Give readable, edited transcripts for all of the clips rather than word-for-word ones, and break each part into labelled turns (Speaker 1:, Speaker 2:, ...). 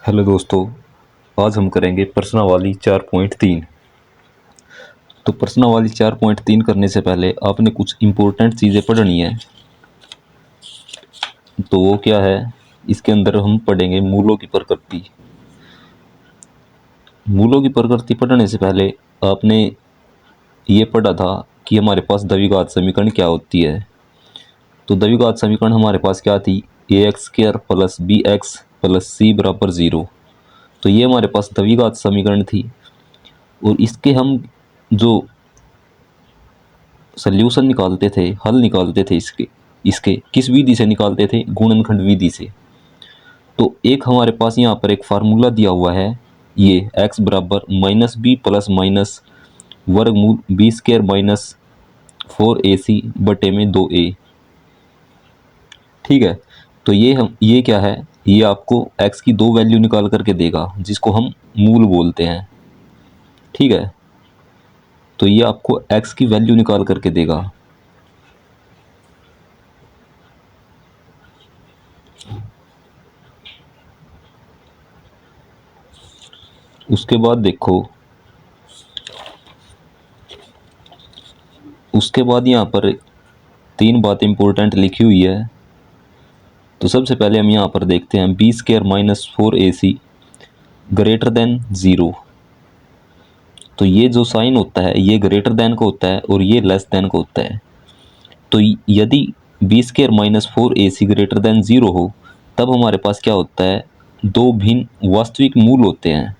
Speaker 1: Hello दोस्तों, आज हम करेंगे प्रश्नावली 4.3। तो प्रश्नावली 4.3 करने से पहले आपने कुछ इम्पोर्टेंट चीज़ें पढ़नी है। तो वो क्या है, इसके अंदर हम पढ़ेंगे मूलों की प्रकृति। मूलों की प्रकृति पढ़ने से पहले आपने ये पढ़ा था कि हमारे पास द्विघात समीकरण क्या होती है। तो द्विघात समीकरण हमारे पास क्या थी, ax² plus bx plus c बराबर 0। तो ये हमारे पास द्विघात समीकरण थी और इसके हम जो सल्यूशन निकालते थे, हल निकालते थे इसके इसके किस विधि से निकालते थे, गुणनखंड विधि से। तो एक हमारे पास यहाँ पर एक फार्मूला दिया हुआ है, ये x बराबर माइनस बी प्लस माइनस वर्गमूल बी स्क्र माइनस 4ac बटे में 2a। ठीक है। तो ये क्या है, ये आपको x की दो वैल्यू निकाल करके देगा जिसको हम मूल बोलते हैं। ठीक है। तो ये आपको x की वैल्यू निकाल करके देगा। उसके बाद देखो, उसके बाद यहाँ पर तीन बातें इंपॉर्टेंट लिखी हुई है। तो सबसे पहले हम यहाँ पर देखते हैं b square minus 4ac greater than 0। तो ये जो साइन होता है ये ग्रेटर देन का होता है और ये लेस देन का होता है। तो यदि b square minus 4ac greater than 0 हो तब हमारे पास क्या होता है, दो भिन्न वास्तविक मूल होते हैं।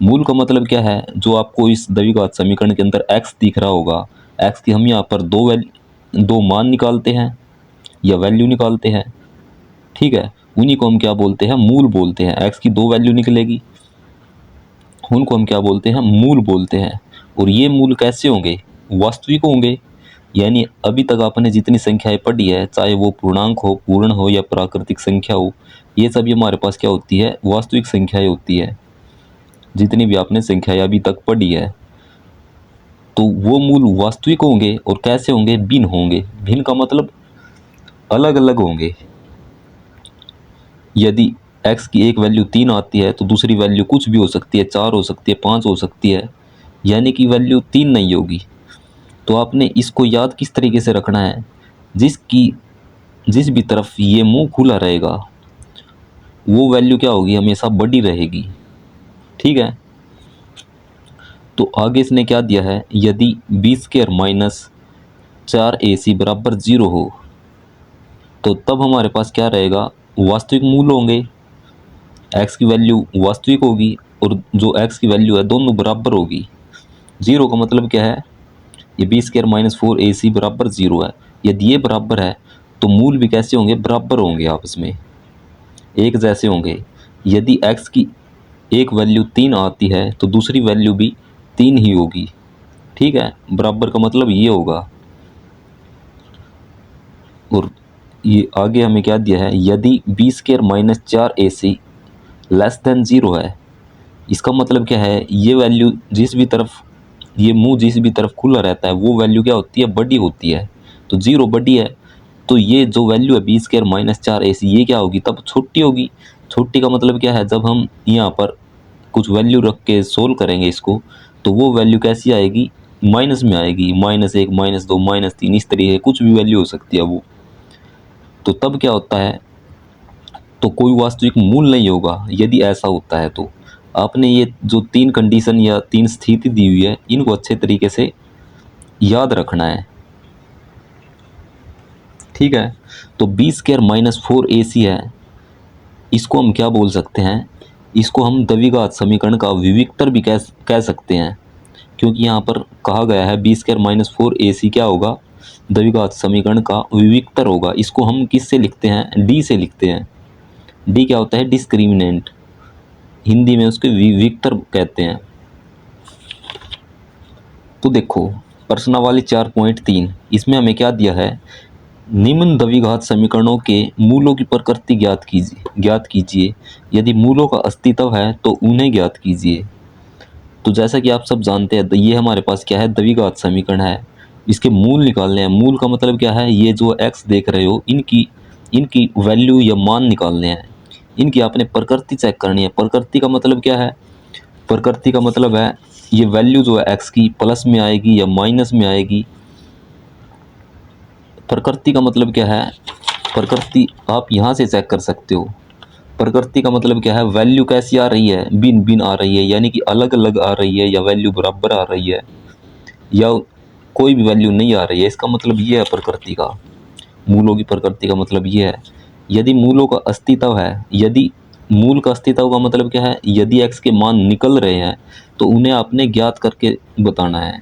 Speaker 1: मूल का मतलब क्या है, जो आपको इस द्विघात समीकरण के अंदर x दिख रहा होगा, x की हम यहाँ पर दो मान निकालते हैं या वैल्यू निकालते हैं। ठीक है। उन्हीं को हम क्या बोलते हैं, मूल बोलते हैं। x की दो वैल्यू निकलेगी, उनको हम क्या बोलते हैं, मूल बोलते हैं। और ये मूल कैसे होंगे, वास्तविक होंगे। यानी अभी तक आपने जितनी संख्याएं पढ़ी है, चाहे वो पूर्णांक हो, पूर्ण हो या प्राकृतिक संख्या हो, ये सभी हमारे पास क्या होती है, वास्तविक संख्याएं होती है। जितनी भी आपने संख्याएं अभी तक पढ़ी है, तो वो मूल वास्तविक होंगे। और कैसे होंगे, भिन्न होंगे। भिन्न का मतलब अलग अलग होंगे। यदि x की एक वैल्यू 3 आती है तो दूसरी वैल्यू कुछ भी हो सकती है, 4 हो सकती है, 5 हो सकती है, यानी कि वैल्यू 3 नहीं होगी। तो आपने इसको याद किस तरीके से रखना है, जिस भी तरफ ये मुंह खुला रहेगा वो वैल्यू क्या होगी, हमेशा बड़ी रहेगी। ठीक है। तो आगे इसने क्या दिया है, यदि बी स्क्र माइनस 4ac बराबर 0 हो तो तब हमारे पास क्या रहेगा, वास्तविक मूल होंगे। x की वैल्यू वास्तविक होगी और जो x की वैल्यू है दोनों बराबर होगी। 0 का मतलब क्या है, ये बी स्क्र माइनस 4ac बराबर 0 है। यदि ये बराबर है तो मूल भी कैसे होंगे, बराबर होंगे, आपस में एक जैसे होंगे। यदि x की एक वैल्यू 3 आती है तो दूसरी वैल्यू भी 3 ही होगी। ठीक है। बराबर का मतलब ये होगा। और ये आगे हमें क्या दिया है, यदि b square minus 4ac less than 0 है, इसका मतलब क्या है, ये वैल्यू जिस भी तरफ, ये मुंह जिस भी तरफ खुला रहता है वो वैल्यू क्या होती है, बड़ी होती है। तो 0 बड़ी है, तो ये जो वैल्यू है बी स्क्र माइनस 4ac ये क्या होगी, तब छोटी होगी। छोटी का मतलब क्या है, जब हम यहाँ पर कुछ वैल्यू रख के सोल्व करेंगे इसको, तो वो वैल्यू कैसी आएगी, माइनस में आएगी। -1 -2 -3 इस तरीके कुछ भी वैल्यू हो सकती है वो। तो तब क्या होता है, तो कोई वास्तविक मूल नहीं होगा। यदि ऐसा होता है तो आपने ये जो तीन कंडीशन या तीन स्थिति दी हुई है, इनको अच्छे तरीके से याद रखना है। ठीक है। तो बी स्क्र माइनस 4ac है, इसको हम क्या बोल सकते हैं, इसको हम द्विघात समीकरण का विविक्तर भी कह सकते हैं। क्योंकि यहाँ पर कहा गया है बी स्क्र माइनस 4ac क्या होगा, द्विघात समीकरण का विविक्तर होगा। इसको हम किससे लिखते हैं, डी से लिखते हैं। डी क्या होता है, डिस्क्रिमिनेंट, हिंदी में उसके विविक्तर कहते हैं। तो देखो प्रश्नावली 4.3, इसमें हमें क्या दिया है, निम्न द्विघात समीकरणों के मूलों की प्रकृति ज्ञात कीजिए। यदि मूलों का अस्तित्व है तो उन्हें ज्ञात कीजिए। तो जैसा कि आप सब जानते हैं, ये हमारे पास क्या है, द्विघात समीकरण है। इसके मूल निकालने हैं। मूल का मतलब क्या है, ये जो x देख रहे हो, इनकी इनकी वैल्यू या मान निकालने हैं। इनकी आपने प्रकृति चेक करनी है। प्रकृति का मतलब क्या है? प्रकृति का मतलब है ये वैल्यू जो है एक्स की प्लस में आएगी या माइनस में आएगी। प्रकृति का मतलब क्या है? प्रकृति आप यहाँ से चेक कर सकते हो। प्रकृति का मतलब क्या है? वैल्यू कैसी आ रही है? भिन्न भिन्न आ रही है, यानी कि अलग अलग आ रही है, या वैल्यू बराबर आ रही है, या कोई भी वैल्यू नहीं आ रही है। इसका मतलब ये है प्रकृति का, मूलों की प्रकृति का मतलब ये है। यदि मूलों का अस्तित्व है, यदि मूल का अस्तित्व का मतलब क्या है? यदि एक्स के मान निकल रहे हैं तो उन्हें आपने ज्ञात करके बताना है।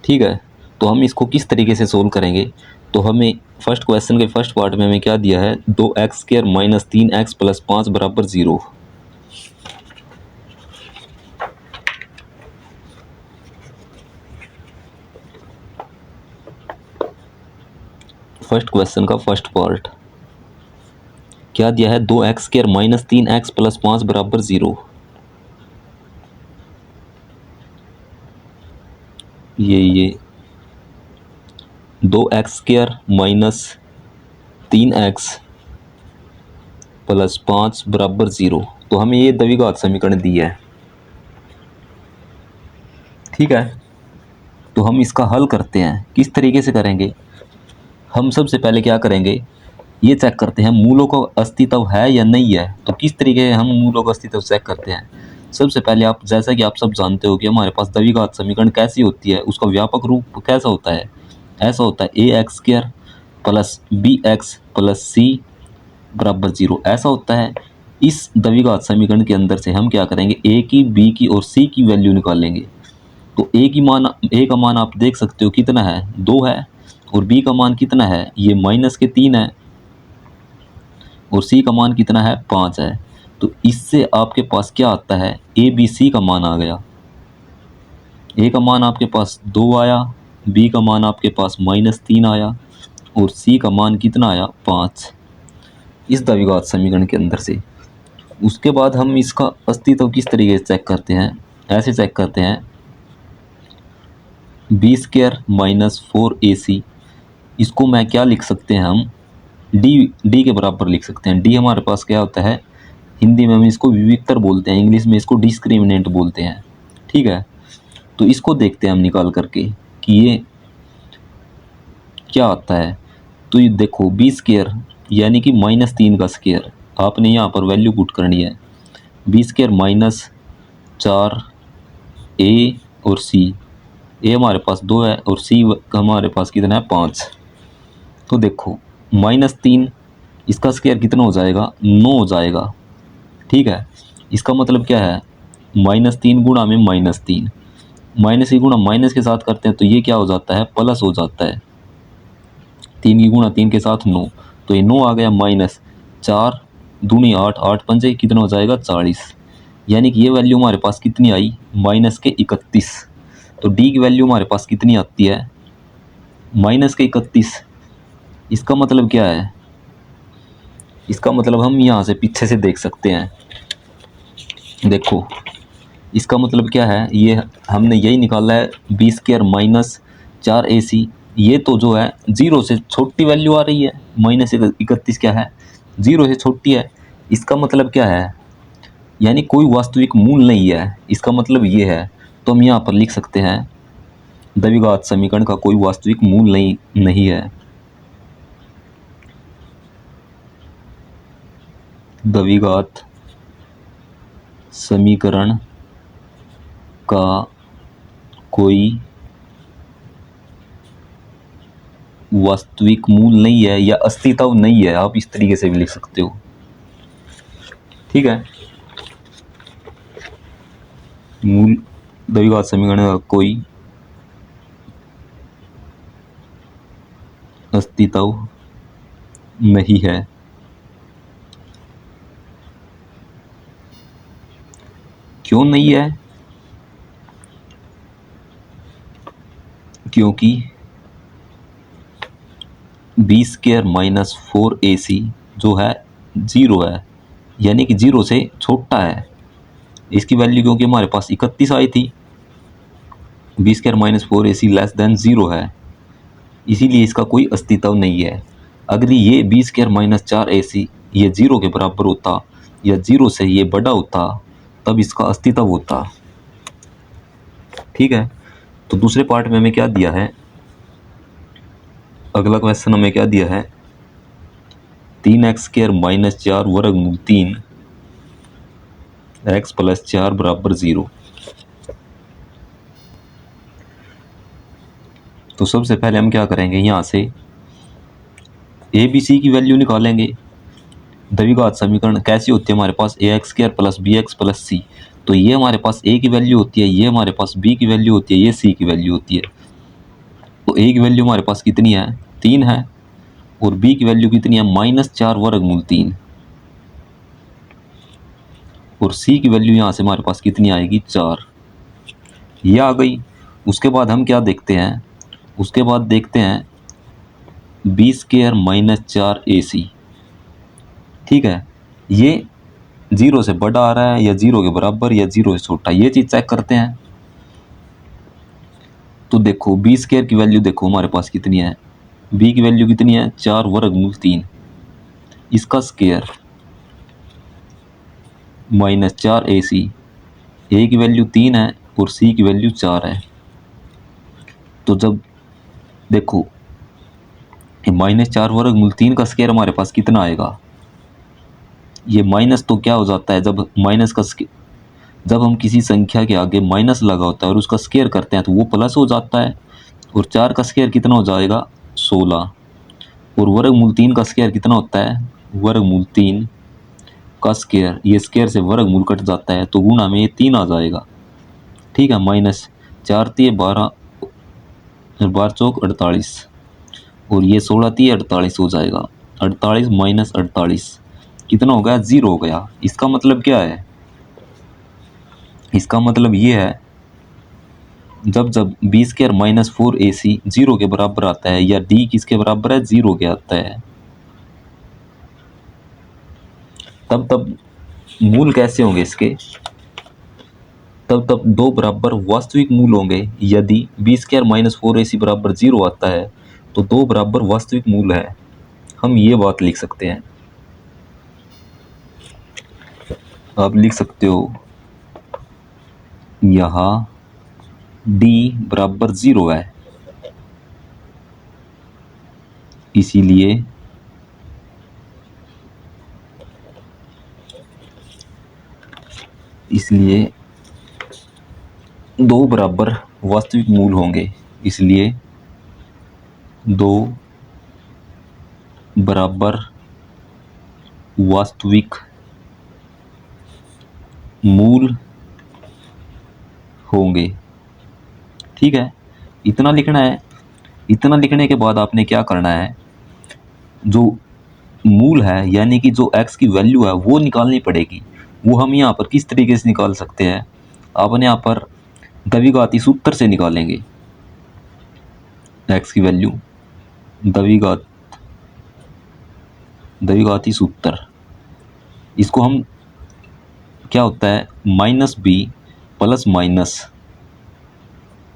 Speaker 1: ठीक है, तो हम इसको किस तरीके से सोल्व करेंगे? तो हमें फर्स्ट क्वेश्चन के फर्स्ट पार्ट में हमें क्या दिया है? 2x² माइनस 3x प्लस 5 बराबर 0। फर्स्ट क्वेश्चन का फर्स्ट पार्ट क्या दिया है? 2x² माइनस 3x प्लस 5 बराबर 0। ये 2x² माइनस 3x प्लस 5 बराबर 0। तो हमें ये द्विघात समीकरण दी है। ठीक है, तो हम इसका हल करते हैं। किस तरीके से करेंगे? हम सबसे पहले क्या करेंगे? ये चेक करते हैं मूलों का अस्तित्व है या नहीं है। तो किस तरीके से हम मूलों का अस्तित्व चेक करते हैं? सबसे पहले आप, जैसा कि आप सब जानते हो कि हमारे पास द्विघात समीकरण कैसी होती है, उसका व्यापक रूप कैसा होता है? ऐसा होता है ax² plus bx plus c बराबर 0। ऐसा होता है। इस द्विघात समीकरण के अंदर से हम क्या करेंगे? a की, b की और c की वैल्यू निकालेंगे। तो a का मान आप देख सकते हो कितना है? 2 है। और b का मान कितना है? ये -3 है। और c का मान कितना है? 5 है। तो इससे आपके पास क्या आता है? a b c का मान आ गया। a का मान आपके पास 2 आया, b का मान आपके पास -3 आया, और c का मान कितना आया? 5। इस द्विघात समीकरण के अंदर से। उसके बाद हम इसका अस्तित्व किस तरीके से चेक करते हैं? ऐसे चेक करते हैं, b² माइनस 4ac, इसको मैं क्या लिख सकते हैं? हम d के बराबर लिख सकते हैं। d हमारे पास क्या होता है? हिंदी में हम इसको विविक्तर बोलते हैं, इंग्लिश में इसको डिस्क्रिमिनेंट बोलते हैं। ठीक है, तो इसको देखते हैं हम निकाल करके कि ये क्या आता है। तो ये देखो b² यानी कि -3 का स्क्वायर, आपने यहाँ पर वैल्यू पुट करनी है। b² माइनस 4a और c, a हमारे पास 2 है और c हमारे पास कितना है? 5। तो देखो -3, इसका स्क्वायर कितना हो जाएगा? 9 हो जाएगा। ठीक है, इसका मतलब क्या है? -3 गुणा में -3, माइनस की गुणा माइनस के साथ करते हैं तो ये क्या हो जाता है? प्लस हो जाता है। 3 की गुणा 3 के साथ 9, तो ये 9 आ गया। -4 दूनी 8, 8 पंजे कितना हो जाएगा? 40। यानी कि ये वैल्यू हमारे पास कितनी आई? -31। तो डी की वैल्यू हमारे पास कितनी आती है? -31। इसका मतलब क्या है? इसका मतलब हम यहाँ से पीछे से देख सकते हैं। देखो इसका मतलब क्या है? ये हमने यही निकाला है, b² माइनस 4ac। ये तो जो है 0 से छोटी वैल्यू आ रही है। -31 क्या है? 0 से छोटी है। इसका मतलब क्या है? यानी कोई वास्तविक मूल नहीं है, इसका मतलब ये है। तो हम यहाँ पर लिख सकते हैं द्विघात समीकरण का कोई वास्तविक मूल नहीं है। द्विघात समीकरण का कोई वास्तविक मूल नहीं है या अस्तित्व नहीं है, आप इस तरीके से भी लिख सकते हो। ठीक है, मूल द्विघात समीकरण का कोई अस्तित्व नहीं है। क्यों नहीं है? क्योंकि b² माइनस 4ac जो है 0 है, यानी कि 0 से छोटा है। इसकी वैल्यू क्योंकि हमारे पास 31 आई थी, b² minus 4ac less than 0 है, इसीलिए इसका कोई अस्तित्व नहीं है। अगर ये b² माइनस 4ac ये 0 के बराबर होता या 0 से ये बड़ा होता तब इसका अस्तित्व होता। ठीक है, तो दूसरे पार्ट में हमें क्या दिया है, अगला क्वेश्चन हमें क्या दिया है, 3x² माइनस 4 वर्गमूल 3 x प्लस 4 बराबर 0। तो सबसे पहले हम क्या करेंगे, यहाँ से ए बी सी की वैल्यू निकालेंगे। द्विघात समीकरण कैसी होती है हमारे पास, ax² प्लस bx प्लस सी। तो ये हमारे पास a की वैल्यू होती है, ये हमारे पास b की वैल्यू होती है, ये c की वैल्यू होती है। तो a की वैल्यू हमारे पास कितनी है, 3 है, और b की वैल्यू कितनी है, -4 वर्गमूल 3, और c की वैल्यू यहाँ से हमारे पास कितनी आएगी, 4। ये आ गई। उसके बाद हम क्या देखते हैं, उसके बाद देखते हैं b² माइनस 4 ac। ठीक है, ये 0 से बड़ा आ रहा है या 0 के बराबर या 0 से छोटा, ये चीज़ चेक करते हैं। तो देखो b² की वैल्यू देखो हमारे पास कितनी है, b की वैल्यू कितनी है, 4 वर्गमूल 3, इसका स्क्वायर -4 ac। a की वैल्यू 3 है और c की वैल्यू 4 है। तो जब देखो -4 वर्गमूल 3 का स्क्वायर हमारे पास कितना आएगा, ये माइनस तो क्या हो जाता है, जब माइनस का जब हम किसी संख्या के आगे माइनस लगा होता है और उसका स्क्वायर करते हैं तो वो प्लस हो जाता है। और 4 का स्क्वायर कितना हो जाएगा, 16। और वर्गमूल 3 का स्क्वायर कितना होता है, वर्गमूल 3 का स्क्वायर, ये स्क्वायर से वर्गमूल कट जाता है तो गुणा में ये 3 आ जाएगा। ठीक है, -4 3 12 और 12 चौक 48, और ये 16 3 48 हो जाएगा। 48 माइनस 48 कितना हो गया, 0 हो गया। इसका मतलब क्या है, इसका मतलब ये है जब जब b² माइनस 4 ac 0 के बराबर आता है या d किसके बराबर है, 0 के आता है, तब तब मूल कैसे होंगे इसके, तब तब दो बराबर वास्तविक मूल होंगे। यदि b² माइनस 4 ac बराबर 0 आता है तो दो बराबर वास्तविक मूल है। हम ये बात लिख सकते हैं, आप लिख सकते हो यहाँ d बराबर 0 है, इसीलिए दो बराबर वास्तविक मूल होंगे, इसलिए दो बराबर वास्तविक मूल होंगे। ठीक है, इतना लिखना है। इतना लिखने के बाद आपने क्या करना है, जो मूल है यानी कि जो x की वैल्यू है वो निकालनी पड़ेगी। वो हम यहाँ पर किस तरीके से निकाल सकते हैं, आपने यहाँ पर द्विघाती सूत्र से निकालेंगे x की वैल्यू, द्विघाती सूत्र। इसको हम क्या होता है, -b प्लस माइनस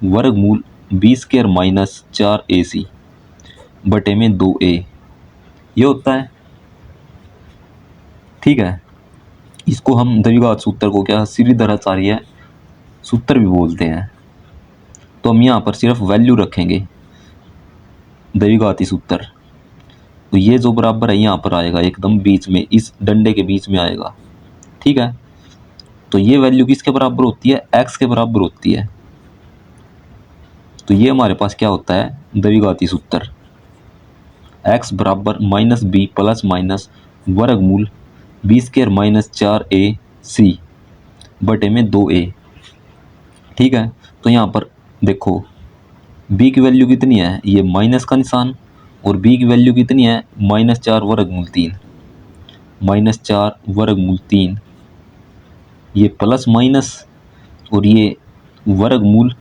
Speaker 1: वर्गमूल b² माइनस 4 ac बटे में 2a, ये होता है। ठीक है, इसको हम द्विघात सूत्र को क्या श्रीधराचार्य सूत्र भी बोलते हैं। तो हम यहाँ पर सिर्फ वैल्यू रखेंगे द्विघाती सूत्र, तो ये जो बराबर है यहाँ पर आएगा एकदम बीच में, इस डंडे के बीच में आएगा। ठीक है, तो ये वैल्यू किसके बराबर होती है, x के बराबर होती है। तो ये हमारे पास क्या होता है, द्विघाती सूत्र, x बराबर -b प्लस माइनस वर्गमूल b² माइनस 4ac बटे में 2a। ठीक है, तो यहाँ पर देखो b की वैल्यू कितनी है, ये माइनस का निशान, और b की वैल्यू कितनी है, -4 वर्गमूल 3, -4 वर्गमूल 3, ये प्लस माइनस, और ये वर्गमूल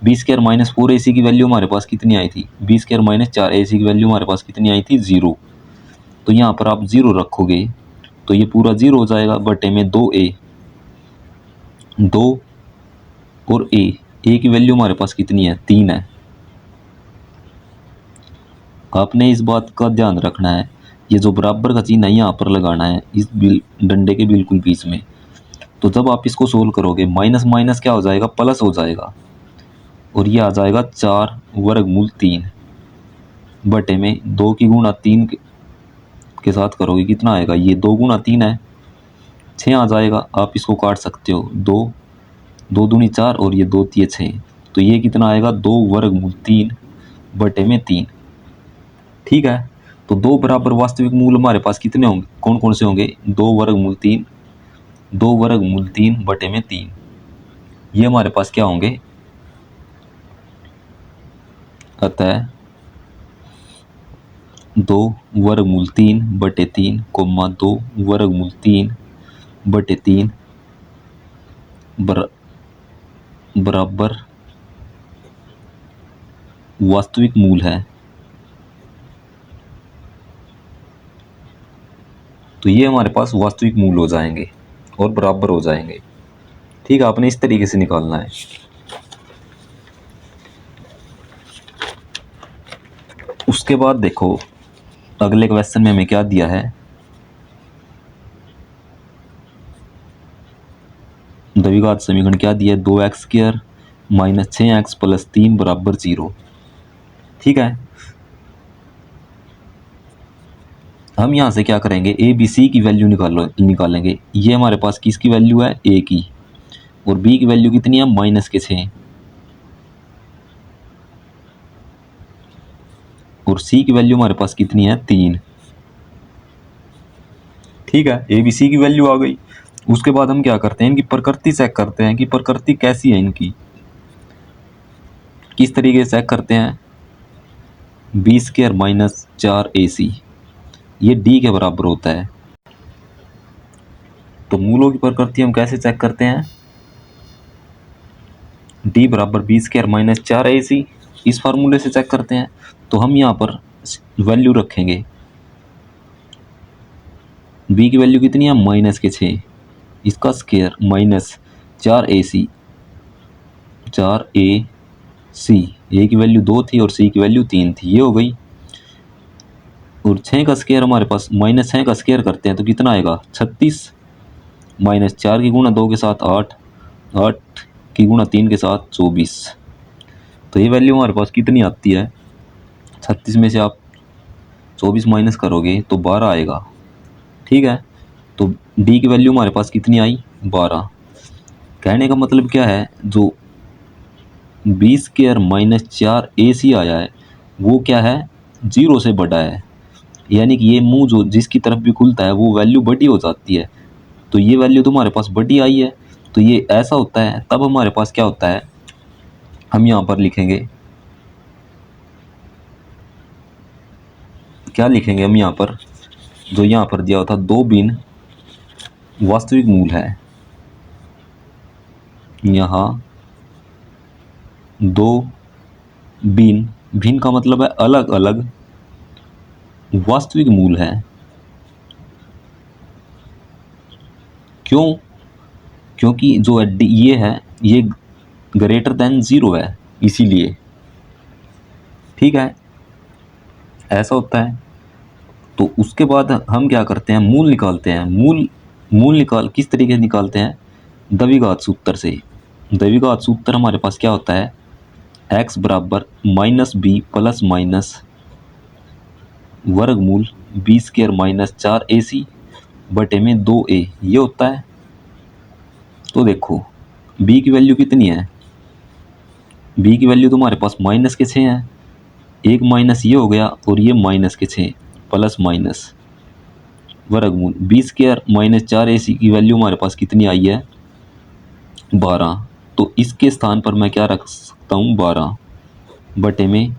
Speaker 1: b² माइनस 4 ac की वैल्यू हमारे पास कितनी आई थी, b² माइनस 4 ac की वैल्यू हमारे पास कितनी आई थी, 0। तो यहाँ पर आप 0 रखोगे तो ये पूरा 0 हो जाएगा, बटे में 2a, 2 और a की वैल्यू हमारे पास कितनी है, 3 है। आपने इस बात का ध्यान रखना है ये जो बराबर का चिन्ह है यहाँ पर लगाना है इस डंडे के बिल्कुल बीच में। तो जब आप इसको सोल्व करोगे माइनस माइनस क्या हो जाएगा, प्लस हो जाएगा, और ये आ जाएगा 4 वर्गमूल 3 बटे में 2 की गुणा 3 के साथ करोगे कितना आएगा, ये 2 गुणा 3 है 6 आ जाएगा। आप इसको काट सकते हो, 2 2 दूनी 4 और ये 2 तिये 6, तो ये कितना आएगा 2 वर्गमूल 3 बटे में 3। ठीक है, तो दो बराबर वास्तविक मूल हमारे पास कितने होंगे, कौन कौन से होंगे, 2 वर्गमूल 3, 2 वर्गमूल 3 बटे में 3, ये हमारे पास क्या होंगे, अतः 2 वर्गमूल 3 बटे 3 कोमा 2 वर्गमूल 3 बटे 3 बराबर वास्तविक मूल है। तो ये हमारे पास वास्तविक मूल हो जाएंगे और बराबर हो जाएंगे। ठीक है, आपने इस तरीके से निकालना है। उसके बाद देखो अगले क्वेश्चन में हमें क्या दिया है, द्विघात समीकरण क्या दिया है, 2x² माइनस 6x प्लस 3 बराबर 0। ठीक है, हम यहाँ से क्या करेंगे, ए बी सी की वैल्यू निकालेंगे। ये हमारे पास किसकी वैल्यू है, ए की, और बी की वैल्यू कितनी है, माइनस के 6, और सी की वैल्यू हमारे पास कितनी है, 3। ठीक है, ए बी सी की वैल्यू आ गई। उसके बाद हम क्या करते हैं, इनकी प्रकृति चेक करते हैं कि प्रकृति कैसी है इनकी। किस तरीके से चेक करते हैं, b² माइनस 4ac ये d के बराबर होता है। तो मूलों की प्रकृति हम कैसे चेक करते हैं, d बराबर b² माइनस 4ac, इस फार्मूले से चेक करते हैं। तो हम यहाँ पर वैल्यू रखेंगे, b की वैल्यू कितनी है, माइनस के 6, इसका square minus 4ac, 4ac, a की वैल्यू 2 थी और c की वैल्यू 3 थी, ये हो गई। और 6 का स्क्वायर हमारे पास, माइनस 6 का स्क्वायर करते हैं तो कितना आएगा, 36, माइनस 4 की गुणा 2 के साथ 8, 8 की गुणा 3 के साथ 24। तो ये वैल्यू हमारे पास कितनी आती है, 36 में से आप 24 माइनस करोगे तो 12 आएगा। ठीक है, तो डी की वैल्यू हमारे पास कितनी आई, 12। कहने का मतलब क्या है, जो b² माइनस 4ac आया है वो क्या है, 0 से बड़ा है, यानी कि ये मुंह जो जिसकी तरफ भी खुलता है वो वैल्यू बड़ी हो जाती है। तो ये वैल्यू तो हमारे पास बड़ी आई है, तो ये ऐसा होता है। तब हमारे पास क्या होता है, हम यहाँ पर लिखेंगे, क्या लिखेंगे हम यहाँ पर, जो यहाँ पर दिया होता 2 बिन वास्तविक मूल है, यहाँ 2 बिन, भिन्न का मतलब है अलग अलग, वास्तविक मूल है। क्यों, क्योंकि जो ये है ये ग्रेटर देन 0 है, इसीलिए। ठीक है, ऐसा होता है। तो उसके बाद हम क्या करते हैं, मूल निकालते हैं। मूल निकाल किस तरीके से निकालते हैं, द्विघात सूत्र से। द्विघात सूत्र हमारे पास क्या होता है, x बराबर माइनस बी प्लस माइनस वर्गमूल b² माइनस 4ac बटे में 2a, ये होता है। तो देखो b की वैल्यू कितनी है, b की वैल्यू तो हमारे पास माइनस के 6 है, एक माइनस ये हो गया और ये माइनस के 6 प्लस माइनस वर्गमूल b² माइनस 4ac की वैल्यू हमारे पास कितनी आई है, 12। तो इसके स्थान पर मैं क्या रख सकता हूँ, 12 बटे में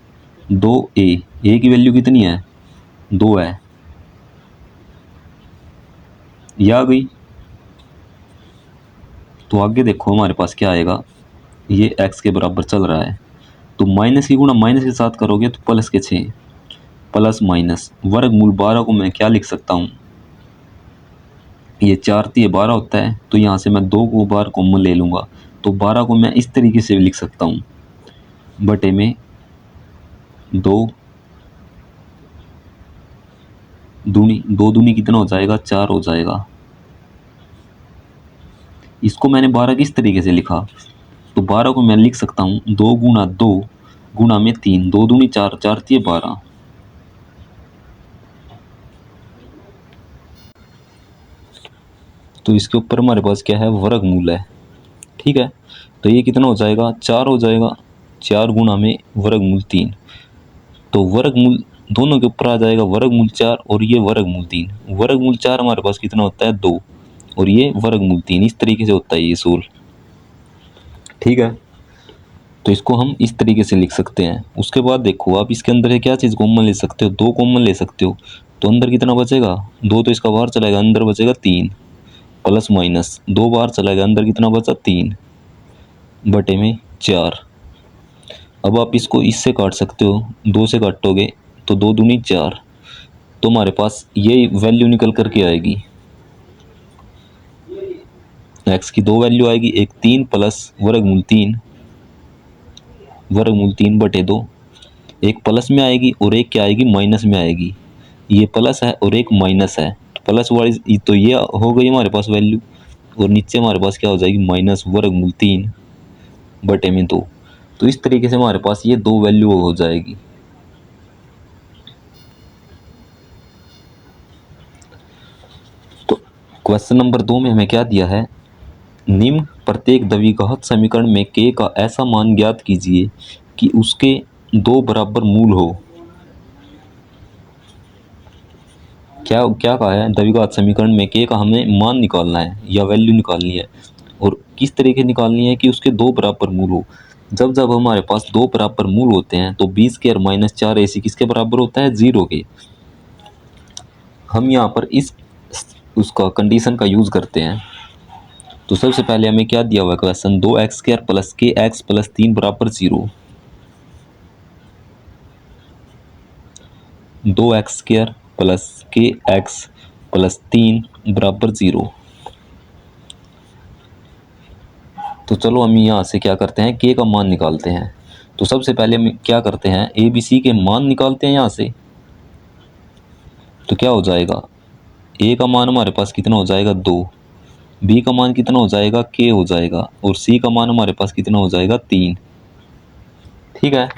Speaker 1: 2a, a की वैल्यू कितनी है, 2 है, ये आ गई। तो आगे देखो हमारे पास क्या आएगा, ये x के बराबर चल रहा है, तो माइनस की गुणा माइनस के साथ करोगे तो प्लस के 6 प्लस माइनस वर्गमूल 12 को मैं क्या लिख सकता हूँ, ये 4 3 12 होता है। तो यहाँ से मैं 2 को बार कॉमन ले लूँगा, तो 12 को मैं इस तरीके से लिख सकता हूँ, बटे में 2 दूनी, 2 दूनी कितना हो जाएगा, 4 हो जाएगा। इसको मैंने 12 किस तरीके से लिखा, तो 12 को मैं लिख सकता हूँ 2 गुणा 2 गुणा में 3, 2 दूनी 4, 4 तिये 12। तो इसके ऊपर हमारे पास क्या है, वर्गमूल है। ठीक है, तो ये कितना हो जाएगा, 4 हो जाएगा। 4 गुणा में वर्गमूल 3, तो वर्गमूल दोनों के ऊपर आ जाएगा वर्गमूल 4 और ये वर्गमूल 3। वर्गमूल 4 हमारे पास कितना होता है, 2, और ये वर्गमूल 3। इस तरीके से होता है ये सोल। ठीक है, तो इसको हम इस तरीके से लिख सकते हैं। उसके बाद देखो आप इसके अंदर है क्या चीज़ कॉमन ले सकते हो, 2 कॉमन ले सकते हो। तो अंदर कितना बचेगा, 2 तो इसका बाहर चलेगा, अंदर बचेगा 3, प्लस माइनस 2 बाहर चलेगा, अंदर कितना बचा, 3 बटे में 4। अब आप इसको इससे काट सकते हो, 2 से काटोगे तो 2 दूनी 4, तो हमारे पास ये वैल्यू निकल करके आएगी। एक्स की 2 वैल्यू आएगी, एक 3 प्लस वर्गमूल 3 बटे 2। एक प्लस में आएगी और एक क्या आएगी, माइनस में आएगी। ये प्लस है और एक माइनस है, तो प्लस वाली तो ये हो गई हमारे पास वैल्यू, और नीचे हमारे पास क्या हो जाएगी, माइनस वर्गमूल 3 बटे में 2। तो इस तरीके से हमारे पास ये 2 वैल्यू हो जाएगी। तो क्वेश्चन नंबर 2 में हमें क्या दिया है, निम्न प्रत्येक द्विघात समीकरण में k का ऐसा मान ज्ञात कीजिए कि उसके 2 बराबर मूल हो। क्या क्या कहा है, द्विघात समीकरण में k का हमें मान निकालना है या वैल्यू निकालनी है, और किस तरीके निकालनी है कि उसके 2 बराबर मूल हो। जब जब हमारे पास 2 बराबर मूल होते हैं तो b स्क्वायर माइनस 4ac किसके बराबर होता है, 0 के। हम यहाँ पर इस उसका कंडीशन का यूज करते हैं। तो सबसे पहले हमें क्या दिया हुआ है क्वेश्चन, 2x स्क्वायर प्लस के एक्स प्लस 3 बराबर 0। 2x स्क्वायर प्लस के एक्स प्लस 3 बराबर 0। तो चलो हम यहाँ से क्या करते हैं, k का मान निकालते हैं। तो सबसे पहले हम क्या करते हैं, ए बी सी के मान निकालते हैं यहाँ से। तो क्या हो जाएगा, a का मान हमारे पास कितना हो जाएगा, 2, b का मान कितना हो जाएगा, k हो जाएगा, और c का मान हमारे पास कितना हो जाएगा, 3। ठीक है,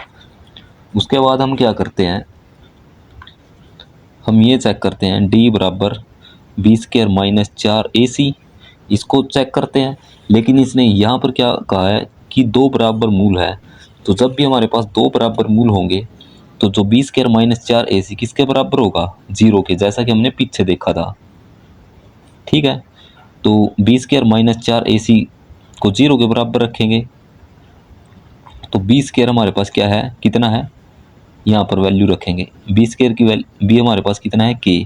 Speaker 1: उसके बाद हम क्या करते हैं, हम ये चेक करते हैं d बराबर बी स्क्वायर माइनस 4ac, इसको चेक करते हैं। लेकिन इसने यहाँ पर क्या कहा है कि 2 बराबर मूल है। तो जब भी हमारे पास 2 बराबर मूल होंगे तो जो बी स्क्वायर माइनस 4ac किसके बराबर होगा, 0 के, जैसा कि हमने पीछे देखा था। ठीक है, तो बी स्क्वायर माइनस 4ac को 0 के बराबर रखेंगे। तो बी स्क्वायर हमारे पास क्या है, कितना है, यहाँ पर वैल्यू रखेंगे। बी स्क्वायर की वैल्यू बी हमारे पास कितना है, के।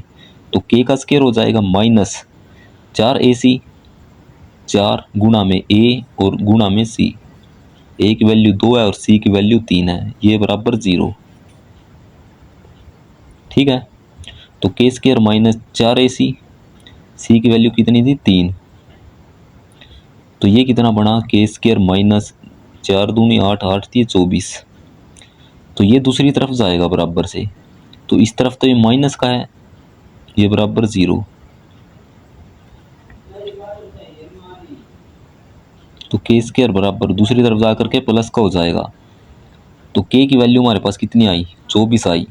Speaker 1: तो के का स्क्वायर हो जाएगा माइनस 4ac, 4 गुणा में ए और गुणा में सी। ए की वैल्यू 2 है और सी की वैल्यू 3 है, ये बराबर 0। ठीक है, तो के स्क्वायर माइनस 4ac, सी की वैल्यू कितनी थी, 3। तो ये कितना बना, के स्क्वायर माइनस 4 दूनी 8, 8 थी 24। तो ये दूसरी तरफ जाएगा बराबर से, तो इस तरफ तो ये माइनस का है, ये बराबर 0। तो के स्क्वायर बराबर दूसरी तरफ जा करके प्लस का हो जाएगा। तो के की वैल्यू हमारे पास कितनी आई, 24 आई।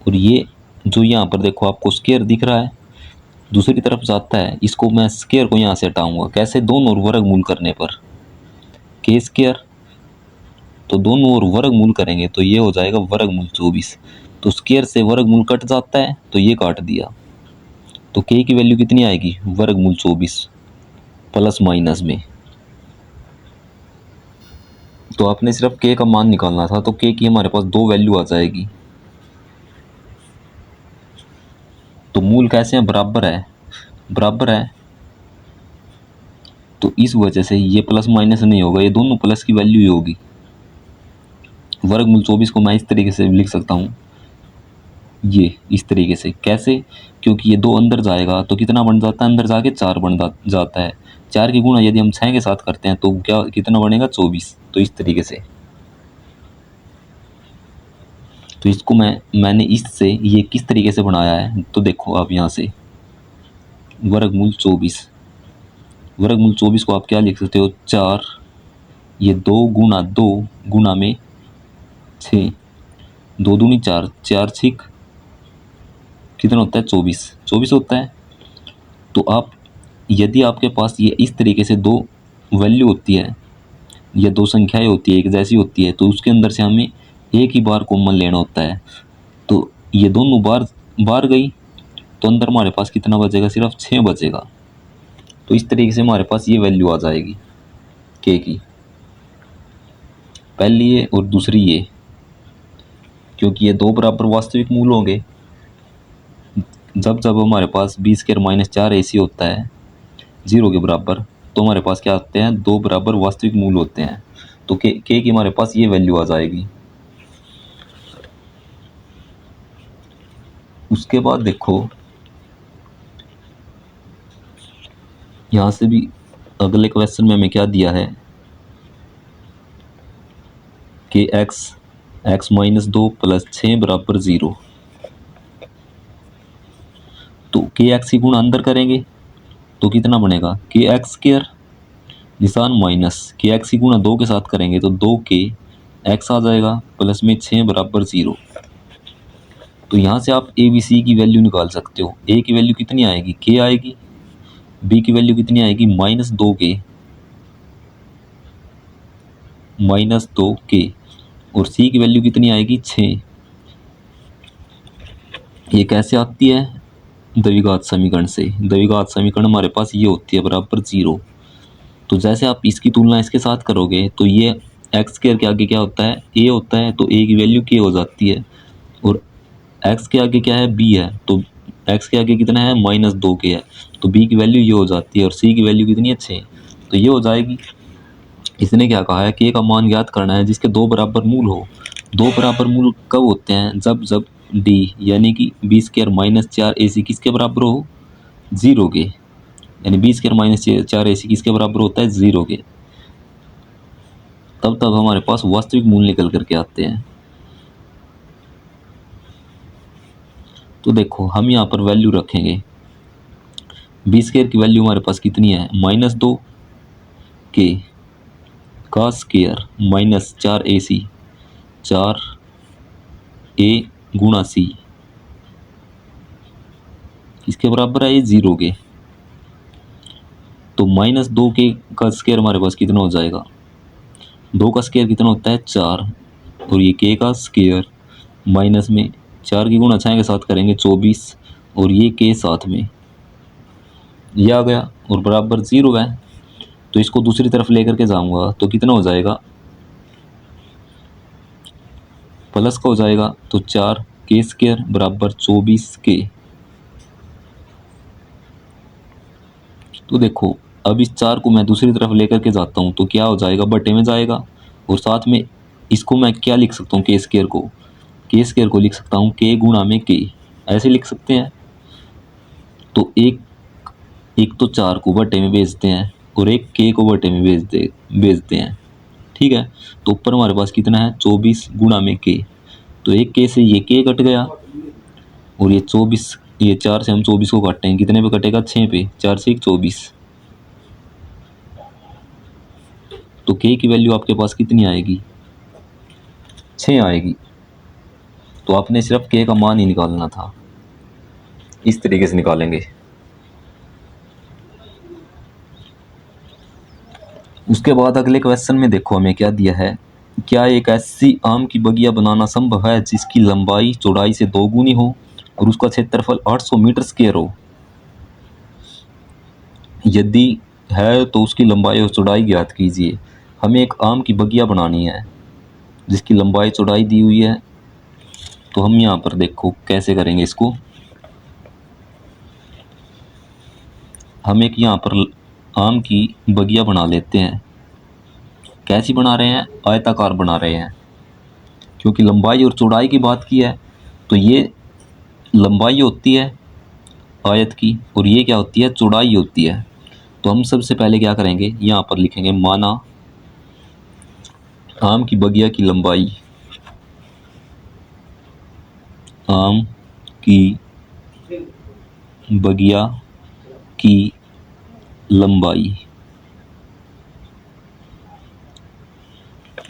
Speaker 1: और ये जो यहाँ पर देखो आपको स्क्वायर दिख रहा है, दूसरी तरफ जाता है, इसको मैं स्क्वायर को यहाँ से हटाऊंगा। कैसे, दोनों ओर वर्गमूल करने पर। के स्क्वायर तो दोनों ओर वर्गमूल करेंगे तो ये हो जाएगा वर्गमूल 24। तो स्क्वायर से वर्गमूल कट जाता है, तो ये काट दिया। तो के की वैल्यू कितनी आएगी, वर्गमूल 24 प्लस माइनस में। तो आपने सिर्फ के का मान निकालना था, तो के की हमारे पास 2 वैल्यू आ जाएगी। तो मूल कैसे हैं, बराबर है, बराबर है। तो इस वजह से ये प्लस माइनस नहीं होगा, ये दोनों प्लस की वैल्यू ही होगी। वर्गमूल 24 को मैं इस तरीके से लिख सकता हूँ, ये इस तरीके से। कैसे? क्योंकि ये 2 अंदर जाएगा तो कितना बन जाता है, अंदर जाके 4 बन जाता है। 4 की गुणा यदि हम 6 के साथ करते हैं तो क्या कितना बनेगा, 24। तो इस तरीके से। तो इसको मैंने इससे ये किस तरीके से बनाया है, तो देखो आप यहाँ से वर्गमूल 24, वर्गमूल 24 को आप क्या लिख सकते हो, 4, ये 2 गुना 2 गुना में 6, 2 दूनी 4, 4 छिक कितना होता है, 24, 24 होता है। तो आप यदि आपके पास ये इस तरीके से 2 वैल्यू होती है या 2 संख्याएं होती है एक जैसी होती है, तो उसके अंदर से हमें एक ही बार कॉमन लेना होता है। तो ये दोनों बार बार गई तो अंदर हमारे पास कितना बचेगा, सिर्फ 6 बचेगा। तो इस तरीके से हमारे पास ये वैल्यू आ जाएगी के की, पहली ये और दूसरी ये, क्योंकि ये 2 बराबर वास्तविक मूल होंगे। जब जब हमारे पास b² - 4ac होता है 0 के बराबर, तो हमारे पास क्या आते हैं, 2 बराबर वास्तविक मूल होते हैं। तो के की हमारे पास ये वैल्यू आ जाएगी। उसके बाद देखो यहाँ से भी अगले क्वेश्चन में हमें क्या दिया है कि x-2 + 6 = 0। तो kx की गुणा अंदर करेंगे तो कितना बनेगा, kx², निशान माइनस, kx की गुणा 2 के साथ करेंगे तो 2k x आ जाएगा, प्लस में 6 = 0। तो यहाँ से आप ए बी सी की वैल्यू निकाल सकते हो। ए की वैल्यू कितनी आएगी, k आएगी। बी की वैल्यू कितनी आएगी, -2k, -2k। और सी की वैल्यू कितनी आएगी, 6। ये कैसे आती है, द्विघात समीकरण से। द्विघात समीकरण हमारे पास ये होती है बराबर 0। तो जैसे आप इसकी तुलना इसके साथ करोगे तो ये x² के आगे क्या होता है, a होता है, तो a की वैल्यू k हो जाती है। और x के आगे क्या है, b है, तो x के आगे कितना है, -2k है, तो b की वैल्यू ये हो जाती है। और c की वैल्यू कितनी है, 6। तो ये हो जाएगी। इसने क्या कहा है कि a का मान ज्ञात करना है जिसके 2 बराबर मूल हो। 2 बराबर मूल कब होते हैं, जब जब d यानी कि b² - 4ac किसके बराबर हो, 0 के। यानी b² - 4ac किसके बराबर होता है, 0 के। तब तब हमारे पास वास्तविक मूल निकल करके आते हैं। तो देखो हम यहाँ पर वैल्यू रखेंगे, b² की वैल्यू हमारे पास कितनी है, -2k का स्क्वायर माइनस 4ac, 4a गुणा c किसके बराबर है, ये 0 के। तो -2k का स्क्वायर हमारे पास कितना हो जाएगा, 2 का स्क्वायर कितना होता है, 4, और ये k का स्क्वायर माइनस में 4 की गुणा 6 के साथ करेंगे 24, और ये k साथ में ये आ गया और बराबर 0 है। तो इसको दूसरी तरफ लेकर के जाऊंगा तो कितना हो जाएगा, प्लस का हो जाएगा, तो 4k² बराबर 24k। तो देखो अब इस 4 को मैं दूसरी तरफ लेकर के जाता हूँ तो क्या हो जाएगा, बटे में जाएगा। और साथ में इसको मैं क्या लिख सकता हूँ, k² को लिख सकता हूँ k गुणा में k, ऐसे लिख सकते हैं। तो एक तो 4 को बटे में भेजते हैं और एक k को बटे में भेजते हैं, ठीक है। तो ऊपर हमारे पास कितना है, 24 गुणा में k। तो एक k से ये k कट गया और ये 24, ये 4 से हम 24 को काटेंगे, कितने पे कटेगा, 6 पे, 4 से 24। तो k की वैल्यू आपके पास कितनी आएगी, 6 आएगी। तो आपने सिर्फ k का मान ही निकालना था, इस तरीके से निकालेंगे। उसके बाद अगले क्वेश्चन में देखो हमें क्या दिया है, क्या एक ऐसी आम की बगिया बनाना संभव है जिसकी लंबाई चौड़ाई से 2 गुनी हो और उसका क्षेत्रफल 800 मीटर स्क्वायर हो। यदि है तो उसकी लंबाई और चौड़ाई ज्ञात कीजिए। हमें एक आम की बगिया बनानी है जिसकी लंबाई चौड़ाई दी हुई है। तो हम यहाँ पर देखो कैसे करेंगे इसको। हम एक यहाँ पर आम की बगिया बना लेते हैं। कैसी बना रहे हैं, आयताकार बना रहे हैं, क्योंकि लंबाई और चौड़ाई की बात की है। तो ये लंबाई होती है आयत की और ये क्या होती है, चौड़ाई होती है। तो हम सबसे पहले क्या करेंगे, यहाँ पर लिखेंगे माना आम की बगिया की लंबाई, आम की बगिया की लंबाई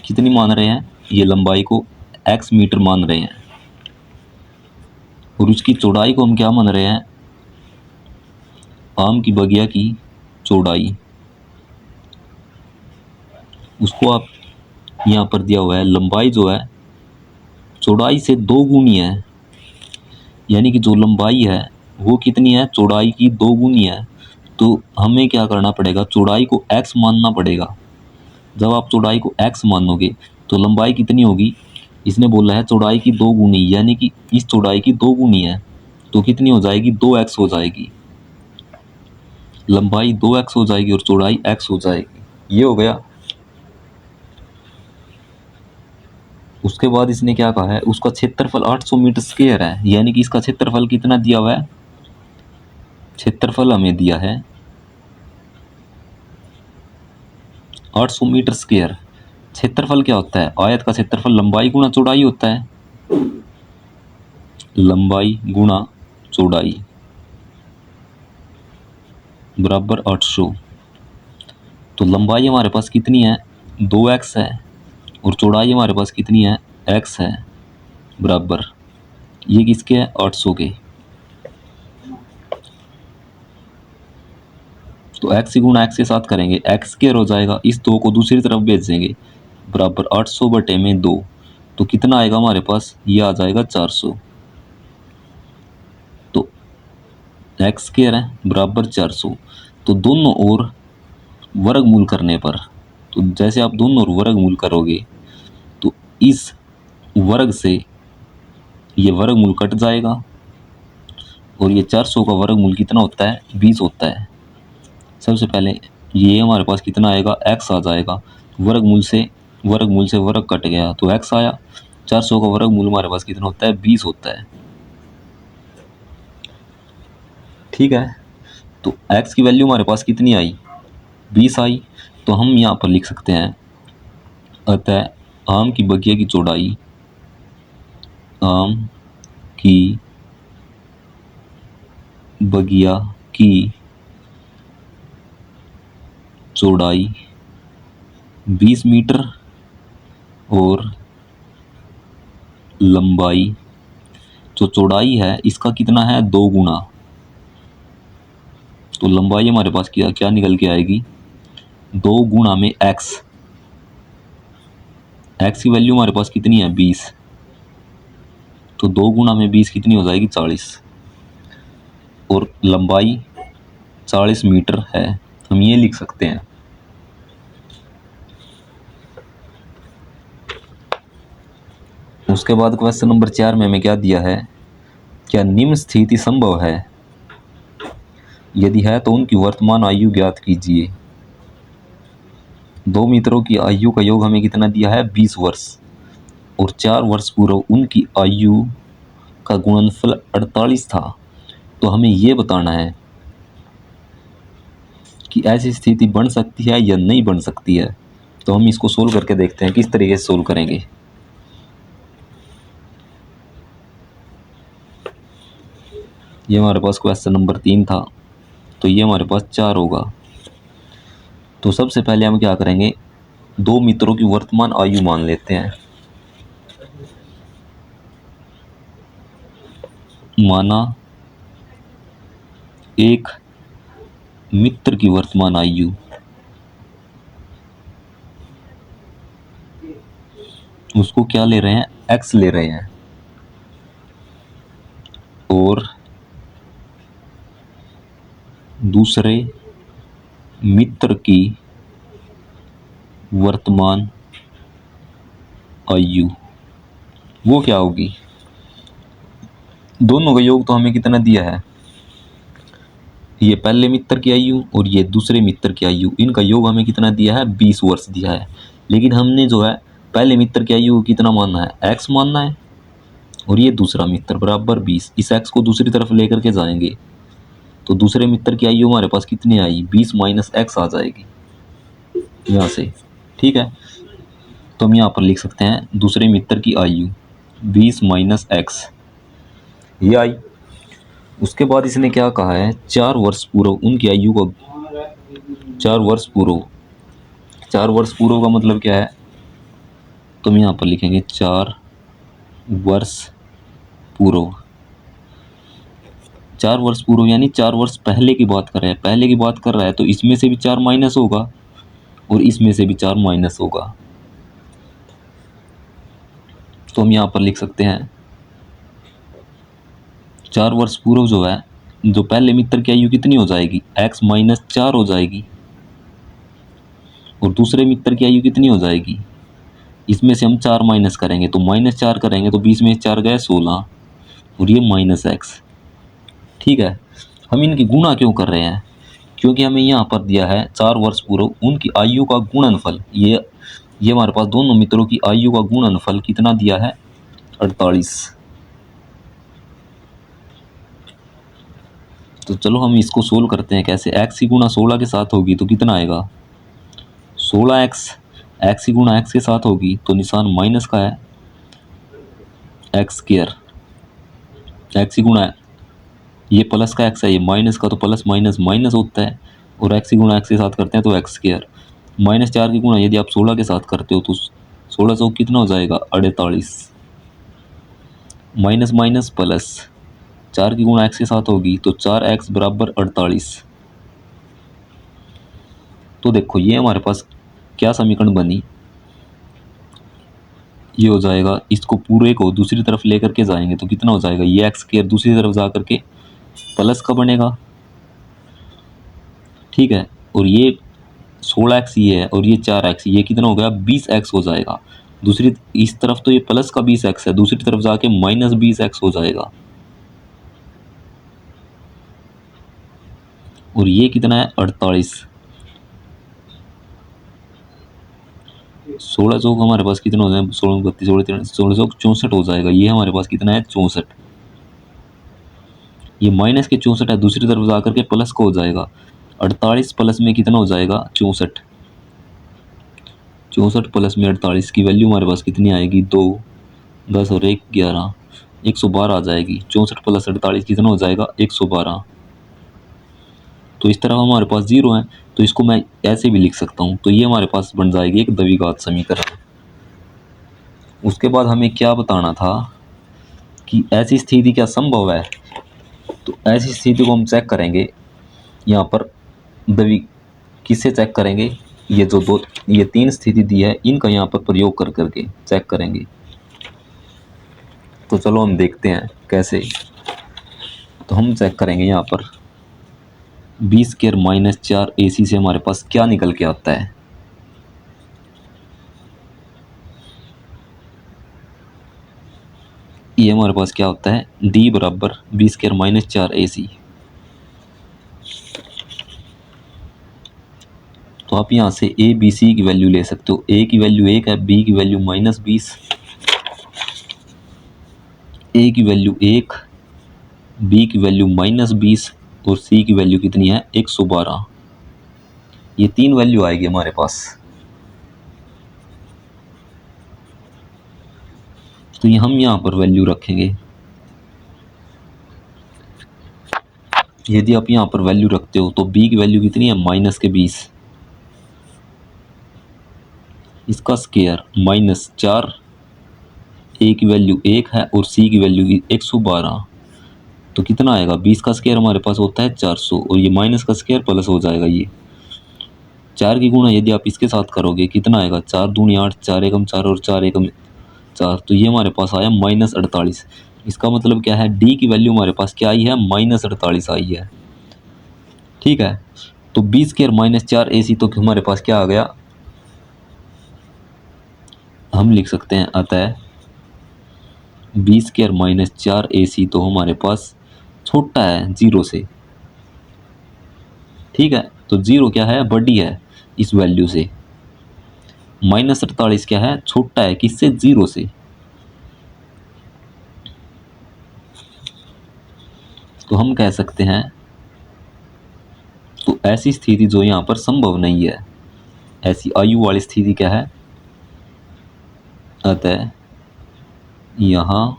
Speaker 1: कितनी मान रहे हैं, ये लंबाई को x मीटर मान रहे हैं और उसकी चौड़ाई को हम क्या मान रहे हैं, आम की बगिया की चौड़ाई। उसको आप यहाँ पर दिया हुआ है लंबाई जो है चौड़ाई से 2 गुनी है, यानी कि जो लंबाई है वो कितनी है, चौड़ाई की 2 गुनी है। तो हमें क्या करना पड़ेगा, चौड़ाई को x मानना पड़ेगा। जब आप चौड़ाई को x मानोगे तो लंबाई कितनी होगी, इसने बोला है चौड़ाई की 2 गुनी, यानी कि इस चौड़ाई की 2 गुनी है तो कितनी हो जाएगी, 2x हो जाएगी। लंबाई 2x हो जाएगी और चौड़ाई x हो जाएगी। ये हो गया। उसके बाद इसने क्या कहा है, उसका क्षेत्रफल 800 मीटर स्क्वायर है, यानी कि इसका क्षेत्रफल कितना दिया हुआ है, क्षेत्रफल हमें दिया है 800 मीटर स्क्वायर। क्षेत्रफल क्या होता है, आयत का क्षेत्रफल लंबाई गुणा चौड़ाई होता है, लंबाई गुणा चौड़ाई बराबर 800। तो लंबाई हमारे पास कितनी है, 2x है और चौड़ाई हमारे पास कितनी है, x है, बराबर ये किसके है, 800 के। तो x गुणा x के साथ करेंगे, x स्क्वायर हो जाएगा, इस 2 को दूसरी तरफ भेज देंगे, बराबर 800 बटे में 2। तो कितना आएगा हमारे पास, ये आ जाएगा 400। तो x स्क्वायर है बराबर 400। तो दोनों ओर वर्गमूल करने पर, तो जैसे आप दोनों ओर वर्गमूल करोगे तो इस वर्ग से ये वर्गमूल कट जाएगा और ये 400 का वर्गमूल कितना होता है, 20 होता है। सबसे पहले ये हमारे पास कितना आएगा, x आ जाएगा, वर्गमूल से वर्ग कट गया तो x आया। 400 का वर्गमूल हमारे पास कितना होता है, 20 होता है। ठीक है, तो x की वैल्यू हमारे पास कितनी आई, 20 आई। तो हम यहाँ पर लिख सकते हैं, अतः आम की बगिया की चौड़ाई, आम की बगिया की चौड़ाई 20 मीटर और लंबाई जो चौड़ाई है इसका कितना है, 2 गुना। तो लंबाई हमारे पास क्या क्या निकल के आएगी, 2 गुना में x। x की वैल्यू हमारे पास कितनी है, 20। तो 2 गुना में 20 कितनी हो जाएगी, 40। और लंबाई 40 मीटर है, हम ये लिख सकते हैं। उसके बाद क्वेश्चन नंबर 4 में हमें क्या दिया है, क्या निम्न स्थिति संभव है, यदि है तो उनकी वर्तमान आयु ज्ञात कीजिए। 2 मित्रों की आयु का योग हमें कितना दिया है, 20 वर्ष और 4 वर्ष पूर्व उनकी आयु का गुणनफल 48 था। तो हमें ये बताना है कि ऐसी स्थिति बन सकती है या नहीं बन सकती है। तो हम इसको सोल्व करके देखते हैं किस तरीके से सोल्व करेंगे। ये हमारे पास क्वेश्चन नंबर 3 था, तो ये हमारे पास 4 होगा। तो सबसे पहले हम क्या करेंगे, 2 मित्रों की वर्तमान आयु मान लेते हैं। माना एक मित्र की वर्तमान आयु, उसको क्या ले रहे हैं, x ले रहे हैं, और दूसरे मित्र की वर्तमान आयु वो क्या होगी, दोनों का योग तो हमें कितना दिया है, ये पहले मित्र की आयु और ये दूसरे मित्र की आयु, इनका योग हमें कितना दिया है, 20 वर्ष दिया है। लेकिन हमने जो है पहले मित्र की आयु कितना मानना है, x मानना है और ये दूसरा मित्र बराबर 20। इस x को दूसरी तरफ लेकर के जाएंगे तो दूसरे मित्र की आयु हमारे पास कितनी आई, 20 माइनस एक्स आ जाएगी यहाँ से। ठीक है, तो हम यहाँ पर लिख सकते हैं दूसरे मित्र की आयु 20 माइनस एक्स, ये आई। उसके बाद इसने क्या कहा है, 4 वर्ष पूर्व उनकी आयु को, 4 वर्ष पूर्व, 4 वर्ष पूर्व का मतलब क्या है, तो हम यहाँ पर लिखेंगे 4 वर्ष पूर्व। 4 वर्ष पूर्व यानी 4 वर्ष पहले की बात कर रहा है, पहले की बात कर रहा है तो इसमें से भी 4 माइनस होगा और इसमें से भी 4 माइनस होगा। तो हम यहाँ पर लिख सकते हैं 4 वर्ष पूर्व जो है, जो पहले मित्र की आयु कितनी हो जाएगी, x माइनस 4 हो जाएगी, और दूसरे मित्र की आयु कितनी हो जाएगी, इसमें से हम 4 माइनस करेंगे तो माइनस 4 करेंगे तो 20 में 4 गए 16 और ये माइनस एक्स। ठीक है, हम इनकी गुणा क्यों कर रहे हैं, क्योंकि हमें यहाँ पर दिया है 4 वर्ष पूर्व उनकी आयु का गुणनफल, ये हमारे पास दोनों मित्रों की आयु का गुणनफल कितना दिया है, 48। तो चलो हम इसको सोल्व करते हैं कैसे। x की गुणा 16 के साथ होगी तो कितना आएगा, 16x, x की गुणा x के साथ होगी तो निशान माइनस का है, एक्स स्क्वायर, x की गुणा ये प्लस का x है, ये माइनस का, तो प्लस माइनस माइनस होता है, और x की गुणा x के साथ करते हैं तो एक्स स्क्वायर। माइनस 4 की गुणा यदि आप 16 के साथ करते हो तो 16 सौ कितना हो जाएगा, 48, माइनस माइनस प्लस, 4 की गुणा x के साथ होगी तो 4x बराबर 48। तो देखो ये हमारे पास क्या समीकरण बनी, ये हो जाएगा, इसको पूरे को दूसरी तरफ लेकर के जाएंगे तो कितना हो जाएगा, ये एक्स स्क्वायर दूसरी तरफ जा करके प्लस का बनेगा। ठीक है, और ये 16x ये है और ये 4x, ये कितना हो गया, 20x हो जाएगा। दूसरी इस तरफ तो ये प्लस का 20x है, दूसरी तरफ जाके माइनस 20x हो जाएगा, और ये कितना है, 48। 1600 का हमारे पास कितना हो जाएगा, 16 32 1664 हो जाएगा। ये हमारे पास कितना है, 64। ये माइनस के 64 है, दूसरी तरफ जाकर के प्लस को हो जाएगा, 48 प्लस में कितना हो जाएगा, 64। 64 प्लस में 48 की वैल्यू हमारे पास कितनी आएगी, 2 10 और 1 11, 112 आ जाएगी। 64 प्लस 48 कितना हो जाएगा, 112। तो इस तरह हमारे पास 0 है, तो इसको मैं ऐसे भी लिख सकता हूँ, तो ये हमारे पास बन जाएगी एक द्विघात समीकरण। उसके बाद हमें क्या बताना था कि ऐसी स्थिति क्या संभव है, तो ऐसी स्थिति को हम चेक करेंगे यहाँ पर किससे चेक करेंगे, ये 3 स्थिति दी है इनका यहाँ पर प्रयोग कर करके चेक करेंगे। तो चलो हम देखते हैं कैसे। तो हम चेक करेंगे यहाँ पर बी स्क्वायर माइनस 4 AC से हमारे पास क्या निकल के आता है। ये हमारे पास क्या होता है, D बराबर बी स्क्वायर माइनस 4 AC। तो आप यहाँ से A B C की वैल्यू ले सकते हो। A की वैल्यू 1 है, B की वैल्यू -20, A की वैल्यू 1, B की वैल्यू -20 और C की वैल्यू कितनी है, 112। ये 3 वैल्यू आएगी हमारे पास। तो ये हम यहाँ पर वैल्यू रखेंगे। यदि आप यहाँ पर वैल्यू रखते हो तो B की वैल्यू कितनी है, -20, इसका स्क्वायर -4, A की वैल्यू 1 है और C की वैल्यू 112। तो कितना आएगा, 20 का स्क्वायर हमारे पास होता है 400 और ये माइनस का स्क्वायर प्लस हो जाएगा। ये 4 की गुणा यदि आप इसके साथ करोगे कितना आएगा, 4 दूनी 8, 4 एकम 4 और 4 एकम 4, तो ये हमारे पास आया -48। इसका मतलब क्या है, D की वैल्यू हमारे पास क्या आई है, -48 आई है। ठीक है, तो बी स्क्वायर माइनस 4 AC तो हमारे पास क्या आ गया, हम लिख सकते हैं अतः बी स्क्वायर माइनस 4 AC तो हमारे पास छोटा है 0 से। ठीक है, तो 0 क्या है, बड़ी है इस वैल्यू से, -48 क्या है, छोटा है किससे, 0 से। तो हम कह सकते हैं, तो ऐसी स्थिति जो यहाँ पर संभव नहीं है, ऐसी आयु वाली स्थिति क्या है, अतः यहाँ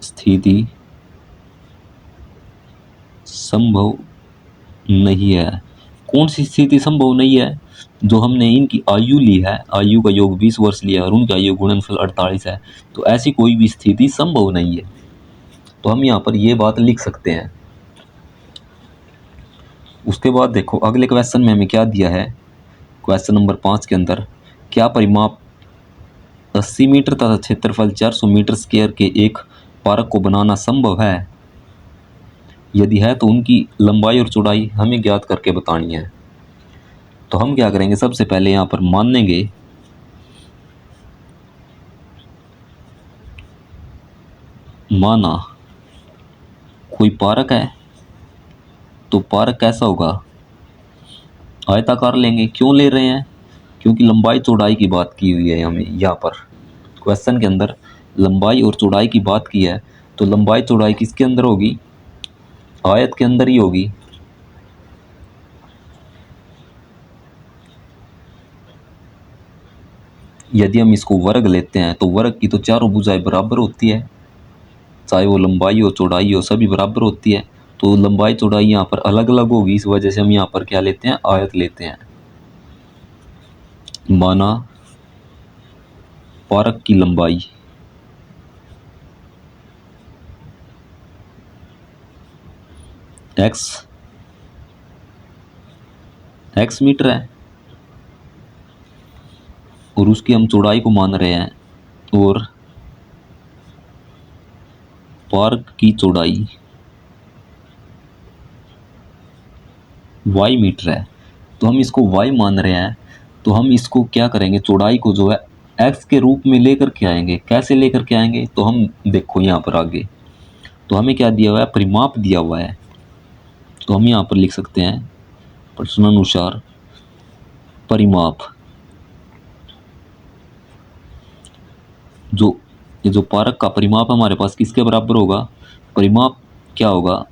Speaker 1: स्थिति संभव नहीं है। कौन सी स्थिति संभव नहीं है? जो हमने इनकी आयु ली है, आयु का योग 20 वर्ष लिया है और उनकी आयु गुणनफल 48 है, तो ऐसी कोई भी स्थिति संभव नहीं है। तो हम यहाँ पर ये बात लिख सकते हैं। उसके बाद देखो अगले क्वेश्चन में हमें क्या दिया है, क्वेश्चन नंबर 5 के अंदर, क्या परिमाप 80 मीटर तथा क्षेत्रफल 400 मीटर स्क्वायर के एक पार्क को बनाना संभव है? यदि है तो उनकी लंबाई और चौड़ाई हमें ज्ञात करके बतानी है। तो हम क्या करेंगे, सबसे पहले यहाँ पर मान लेंगे माना कोई पार्क है, तो पार्क कैसा होगा, आयताकार लेंगे। क्यों ले रहे हैं? क्योंकि लंबाई चौड़ाई की बात की हुई है हमें यहाँ पर क्वेश्चन के अंदर, लंबाई और चौड़ाई की बात की है, तो लंबाई चौड़ाई किसके अंदर होगी, आयत के अंदर ही होगी। यदि हम इसको वर्ग लेते हैं तो वर्ग की तो चारों भुजाएं बराबर होती है, चाहे वो लंबाई हो चौड़ाई हो, सभी बराबर होती है। तो लंबाई चौड़ाई यहाँ पर अलग अलग होगी, इस वजह से हम यहाँ पर क्या लेते हैं, आयत लेते हैं। माना पार्क की लंबाई x मीटर है और उसकी हम चौड़ाई को मान रहे हैं, और पार्क की चौड़ाई y मीटर है, तो हम इसको y मान रहे हैं। तो हम इसको क्या करेंगे, चौड़ाई को जो है x के रूप में लेकर के आएंगे। कैसे लेकर के आएंगे, तो हम देखो यहाँ पर आगे, तो हमें क्या दिया हुआ है, परिमाप दिया हुआ है। तो हम यहाँ पर लिख सकते हैं प्रश्नानुसार परिमाप, जो पार्क का परिमाप हमारे पास किसके बराबर होगा, परिमाप क्या होगा,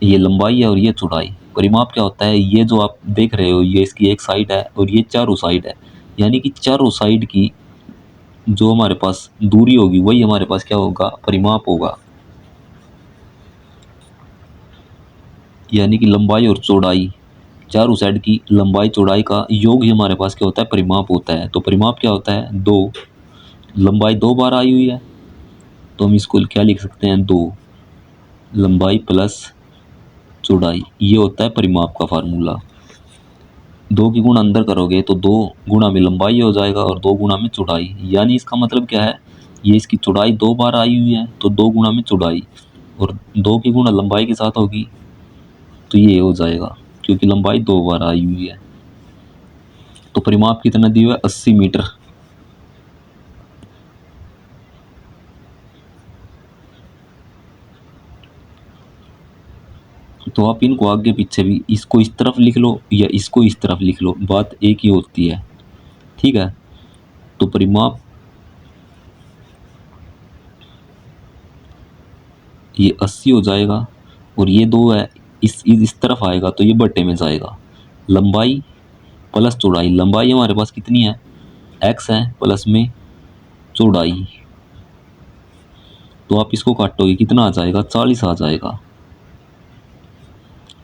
Speaker 1: ये लंबाई है और ये चौड़ाई। परिमाप क्या होता है, ये जो आप देख रहे हो, ये इसकी एक साइड है और ये चारों साइड है, यानी कि चारों साइड की जो हमारे पास दूरी होगी वही हमारे पास क्या होगा, परिमाप होगा। यानी कि लंबाई और चौड़ाई, चारों साइड की लंबाई चौड़ाई का योग ही हमारे पास क्या होता है, परिमाप होता है। तो परिमाप क्या होता है, 2, लंबाई 2 बार आई हुई है, तो हम इसको क्या लिख सकते हैं, 2 लंबाई प्लस चौड़ाई, ये होता है परिमाप का फार्मूला। 2 की गुणा अंदर करोगे तो 2 गुणा में लंबाई हो जाएगा और 2 गुणा में चौड़ाई, यानी इसका मतलब क्या है, ये इसकी चौड़ाई 2 बार आई हुई है, तो 2 गुणा में चौड़ाई, और 2 की गुणा लंबाई के साथ होगी, तो ये हो जाएगा, क्योंकि लंबाई 2 बार आई हुई है। तो परिमाप कितना दिया हुआ है, 80 मीटर। तो आप इनको आगे पीछे भी, इसको इस तरफ लिख लो या इसको इस तरफ लिख लो, बात एक ही होती है, ठीक है। तो परिमाप ये 80 हो जाएगा, और ये 2 है, इस तरफ आएगा तो ये बट्टे में जाएगा। लंबाई प्लस चौड़ाई, लंबाई हमारे पास कितनी है, x है, प्लस में चौड़ाई, तो आप इसको काटोगे कितना आ जाएगा, 40 आ जाएगा।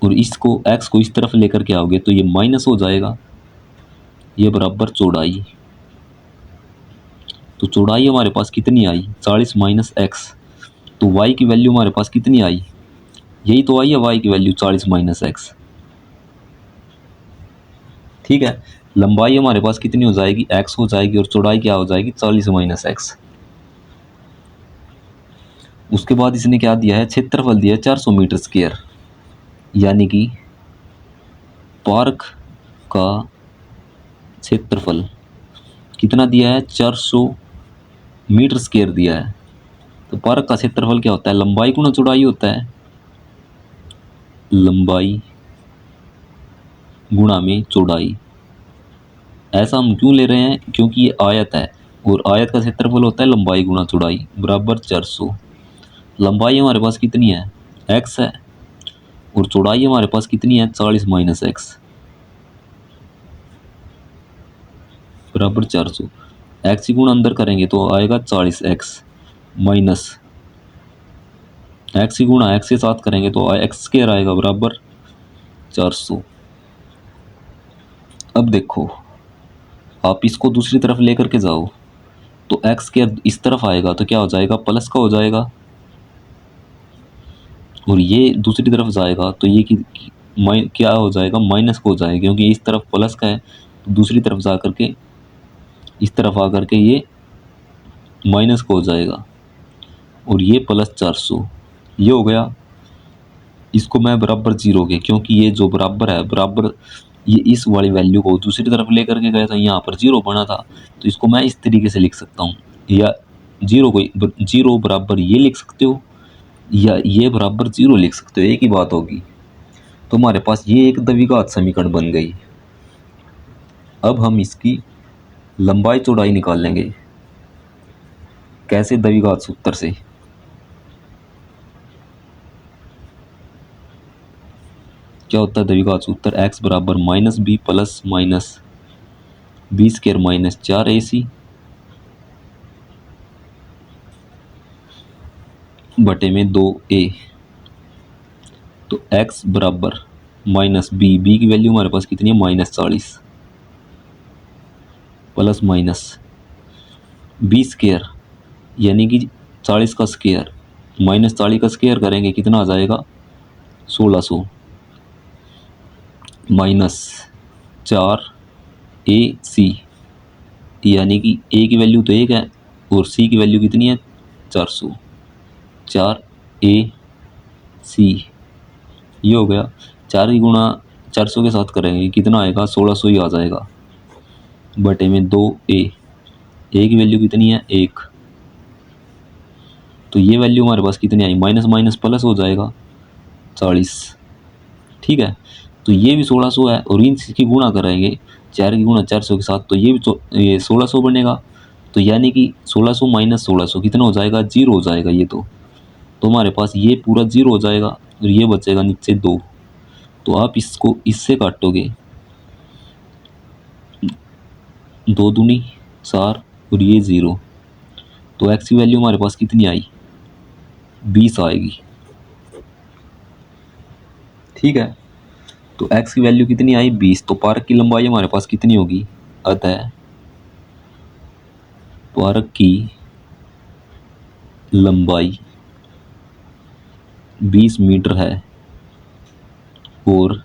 Speaker 1: और इसको x को इस तरफ लेकर के आओगे तो ये माइनस हो जाएगा, ये बराबर चौड़ाई। तो चौड़ाई हमारे पास कितनी आई, 40 माइनस x, तो y की वैल्यू हमारे पास कितनी आई, यही तो आई है y की वैल्यू 40 माइनस x, ठीक है। लंबाई हमारे पास कितनी हो जाएगी, x हो जाएगी, और चौड़ाई क्या हो जाएगी, 40 माइनस x। उसके बाद इसने क्या दिया है, क्षेत्रफल दिया है 400 मीटर स्क्वायर, यानी कि पार्क का क्षेत्रफल कितना दिया है, 400 मीटर स्क्वायर दिया है। तो पार्क का क्षेत्रफल क्या होता है, लंबाई गुणा चौड़ाई होता है, लंबाई गुणा में चौड़ाई। ऐसा हम क्यों ले रहे हैं, क्योंकि ये आयत है, और आयत का क्षेत्रफल होता है लंबाई गुणा चौड़ाई बराबर 400। लंबाई हमारे पास कितनी है, x है, और चौड़ाई हमारे पास कितनी है, 40 माइनस एक्स बराबर 400। एक्स की गुणा अंदर करेंगे तो आएगा 40x माइनस एक्स की गुणा एक्स के साथ करेंगे तो एक्स स्क्वायर आएगा बराबर 400। अब देखो आप इसको दूसरी तरफ लेकर के जाओ तो एक्स स्क्वायर इस तरफ आएगा तो क्या हो जाएगा, प्लस का हो जाएगा, और ये दूसरी तरफ जाएगा तो ये क्या हो जाएगा, माइनस का हो जाएगा, क्योंकि इस तरफ प्लस का है तो दूसरी तरफ जा करके इस तरफ आकर के ये माइनस का हो जाएगा, और ये प्लस 400 ये हो गया। इसको मैं बराबर 0 के, क्योंकि ये जो बराबर है बराबर ये इस वाली वैल्यू को दूसरी तरफ लेकर के गया था, यहाँ पर 0 बना था, तो इसको मैं इस तरीके से लिख सकता हूँ, या 0 बराबर ये लिख सकते हो, या ये बराबर 0 लिख सकते हो, एक ही बात होगी। तो हमारे पास ये एक द्विघात समीकरण बन गई। अब हम इसकी लंबाई चौड़ाई निकाल लेंगे। कैसे, द्विघात सूत्र से। क्या होता है द्विघात सूत्र, x बराबर minus b plus minus b square minus 4ac बटे में 2a। तो x बराबर माइनस बी की वैल्यू हमारे पास कितनी है, -40 प्लस माइनस बी स्क्वायर यानी कि 40 का स्क्वायर माइनस 40 का स्क्वायर करेंगे कितना आ जाएगा, 1600 माइनस 4ac यानी कि a की वैल्यू तो 1 है और c की वैल्यू कितनी है, 400 4ac ये हो गया। 4 की गुणा 400 के साथ करेंगे कितना आएगा, 1600 ही आ जाएगा बटे में 2a की वैल्यू कितनी है, 1। तो ये वैल्यू हमारे पास कितनी आई, माइनस माइनस प्लस हो जाएगा 40। ठीक है, तो ये भी 1600 है और इनकी गुणा करेंगे 4 की गुणा 400 के साथ तो ये भी ये 1600 बनेगा। तो यानी कि 1600 माइनस 1600 कितना हो जाएगा, 0 हो जाएगा ये तो हमारे पास ये पूरा 0 हो जाएगा और ये बचेगा नीचे 2। तो आप इसको इससे काटोगे 2 दूनी 4 और ये 0, तो x की वैल्यू हमारे पास कितनी आई, 20 आएगी। ठीक है, तो x की वैल्यू कितनी आई, 20। तो पार्क की लंबाई हमारे पास कितनी होगी, अतः पार्क की लंबाई 20 मीटर है और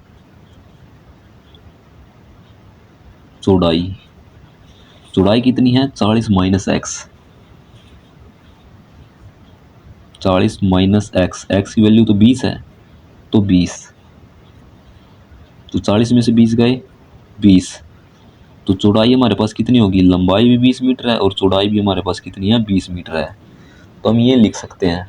Speaker 1: चौड़ाई कितनी है, 40 माइनस एक्स 40 माइनस एक्स की वैल्यू तो 20 है तो 20, तो 40 में से 20 गए 20। तो चौड़ाई हमारे पास कितनी होगी, लंबाई भी 20 मीटर है और चौड़ाई भी हमारे पास कितनी है, 20 मीटर है। तो हम ये लिख सकते हैं